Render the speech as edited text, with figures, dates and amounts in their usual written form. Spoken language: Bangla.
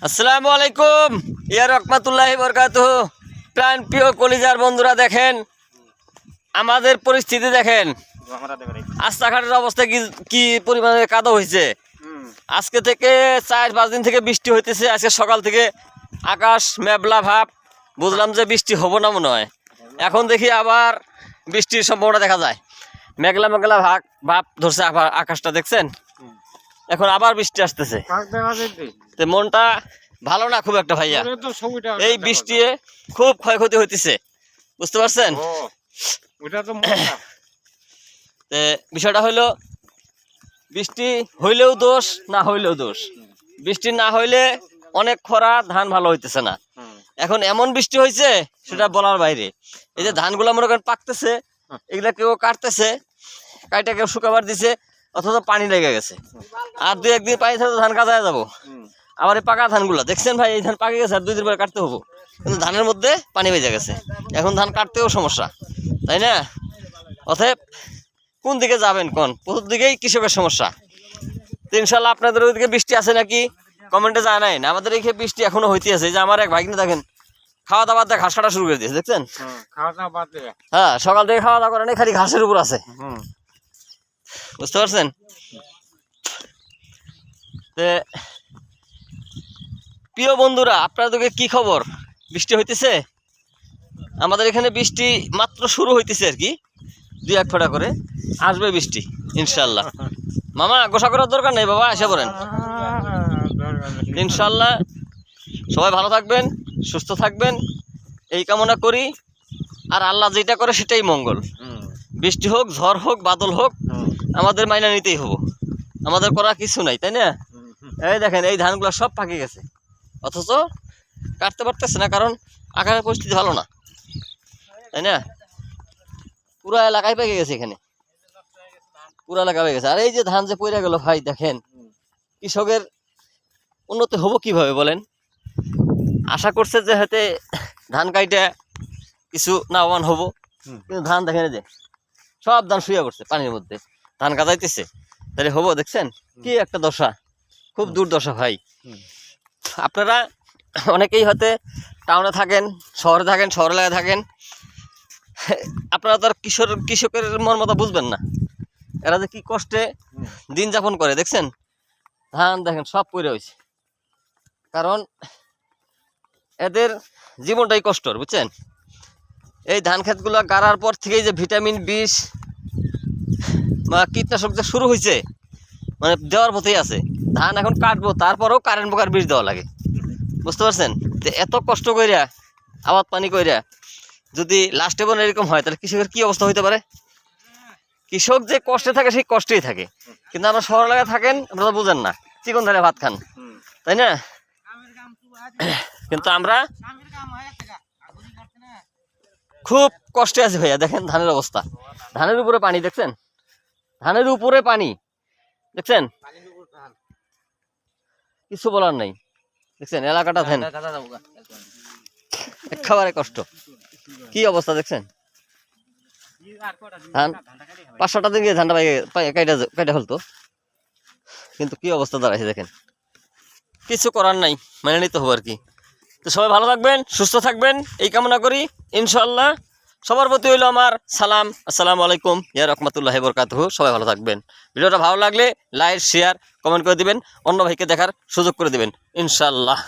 আসসালামু আলাইকুম ইয়া রাহমাতুল্লাহি বারাকাতুহু। প্রাণ প্রিয় কলিজার বন্ধুরা, দেখেন আমাদের পরিস্থিতি, দেখেন রাস্তাঘাটের অবস্থা কি পরিমাণে কাদা হয়েছে। আজকে থেকে 4-5 দিন থেকে বৃষ্টি হইতেছে। আজকে সকাল থেকে আকাশ মেঘলা ভাব, বুঝলাম যে বৃষ্টি হবো না মনে হয়। এখন দেখি আবার বৃষ্টির সম্ভাবনা দেখা যায়। মেঘলা মেঘলা ভাব ধরছে আকাশটা, দেখছেন? এখন আবার বৃষ্টি আসতেছে। তো মনটা ভালো না খুব একটা ভাইয়া। এই বৃষ্টি খুব ক্ষয়ক্ষতি হইতেছে, বুঝতে পারছেন? বিষয়টা হলো, বৃষ্টি হইলেও দোষ, না হইলেও দোষ। বৃষ্টি না হইলে অনেক খরা, ধান ভালো হইতেছে না। এখন এমন বৃষ্টি হয়েছে সেটা বলার বাইরে। এই যে ধানগুলা মনে করেন পাকতেছে, এগুলা কেউ কাটতেছে, কাইটা কেউ শুকাবার দিছে, অথচ পানি লেগে গেছে। আর 2-1 দিন পানি থাকলে ধান কাজা যাবো। আবার এই পাকা ধানগুলো দেখছেন ভাই, এই ধান পাকে গেছে, আর 2 দিন পরে কাটতে হবো, কিন্তু ধানের মধ্যে পানি বেজে গেছে। এখন ধান কাটতেও সমস্যা, তাই না? অতএব কোন দিকে যাবেন কোন? প্রথম দিকেই কৃষকের সমস্যা। তো ইনশাল্লাহ আপনাদের ওইদিকে বৃষ্টি আছে নাকি কমেন্টে জানাই না। আমাদের এইখানে বৃষ্টি এখনো হইতে আছে। যে আমার এক ভাগ্নে দেখেন খাওয়া দাওয়া দিয়ে ঘাস কাটা শুরু করে দিয়েছে, দেখছেন? হ্যাঁ, সকাল থেকে খাওয়া দাওয়া করে নেই, খালি ঘাসের উপর আছে, বুঝতে পারছেন? প্রিয় বন্ধুরা, আপনাদেরকে কি খবর? বৃষ্টি হইতেছে? আমাদের এখানে বৃষ্টি মাত্র শুরু হইতেছে আর কি, 2-1 ফোঁটা করে আসবে বৃষ্টি ইনশাল্লাহ। মামা গোসা করার দরকার নেই বাবা, এসে পড়েন ইনশাল্লাহ। সবাই ভালো থাকবেন, সুস্থ থাকবেন, এই কামনা করি। আর আল্লাহ যেটা করে সেটাই মঙ্গল। বৃষ্টি হোক, ঝড় হোক, বাদল হোক, আমাদের মাইনা নিতেই হবো। আমাদের করা কিছু নাই, তাই না? এই দেখেন, এই ধানগুলো সব পাকে গেছে, অথচ কাটতে পারতেছে না, কারণ আকাশের পরিস্থিতি ভালো না, তাই না? পুরো এলাকায় পেকে গেছে, এখানে পুরো এলাকা পেয়ে গেছে। আর এই যে ধান যে পড়ে গেল ভাই, দেখেন কৃষকের উন্নতি হবো কিভাবে বলেন? আশা করছে যে হয়তো ধান কাইটে কিছু লাভবান হবো, কিন্তু ধান দেখেন যে সব ধান শুয়ে পড়ছে পানির মধ্যে, ধান গাজাইতেছে। তাহলে হবো? দেখছেন কি একটা দশা, খুব দুর্দশা ভাই। আপনারা অনেকেই হয়তো টাউনে থাকেন, শহরে থাকেন, শহর এলাকায় থাকেন, আপনারা তো আর কৃষকের মর্মতা বুঝবেন না। এরা যে কি কষ্টে দিন যাপন করে, দেখছেন? ধান দেখেন সব পড়ে হয়েছে, কারণ এদের জীবনটাই কষ্টর, বুঝছেন? এই ধান ক্ষেতগুলো গাড়ার পর থেকেই যে ভিটামিন বিষ বা কীটনাশক যে শুরু হয়েছে, মানে দেওয়ার পথেই আছে। ধান এখন কাটবো, তারপরেও কারেন্ট পোকার বিষ দেওয়া লাগে, বুঝতে পারছেন? তো এত কষ্ট কইরা, আবাদ পানি কইরা, যদি লাস্টে বোন এরকম হয়, তাহলে কৃষকের কি অবস্থা হইতে পারে? কৃষক যে কষ্টে থাকে, সেই কষ্টেই থাকে। কিন্তু আমরা শহর এলাকায় থাকেন, আপনারা তো বুঝেন না, চিকন ধারে ভাত খান, তাই না? কিন্তু আমরা খুব কষ্টে আছি ভাইয়া। দেখেন ধানের অবস্থা, ধানের উপরে পানি, দেখছেন? ধানের উপরে পানি, দেখছেন? কিছু বলার নাই, দেখছেন? এলাকাটা ধান একেবারে কষ্ট, কি অবস্থা দেখছেন? ধান 5-6টা দিন গিয়ে ধানটা কাইটা হলতো, কিন্তু কি অবস্থা দাঁড়াইছে দেখেন। কিছু করার নাই, মেনে নিতে হবে আর কি। তো সবাই ভালো থাকবেন, সুস্থ থাকবেন, এই কামনা করি ইনশাল্লাহ। সবার প্রতি হইলো আমার সালাম, আসসালামু আলাইকুম ইয়া রাহমাতুল্লাহি বারাকাতুহু। সবাই ভালো থাকবেন। ভিডিওটা ভালো লাগলে লাইক, শেয়ার, কমেন্ট করে দিবেন, অন্য ভাইকে দেখার সুযোগ করে দিবেন ইনশাল্লাহ।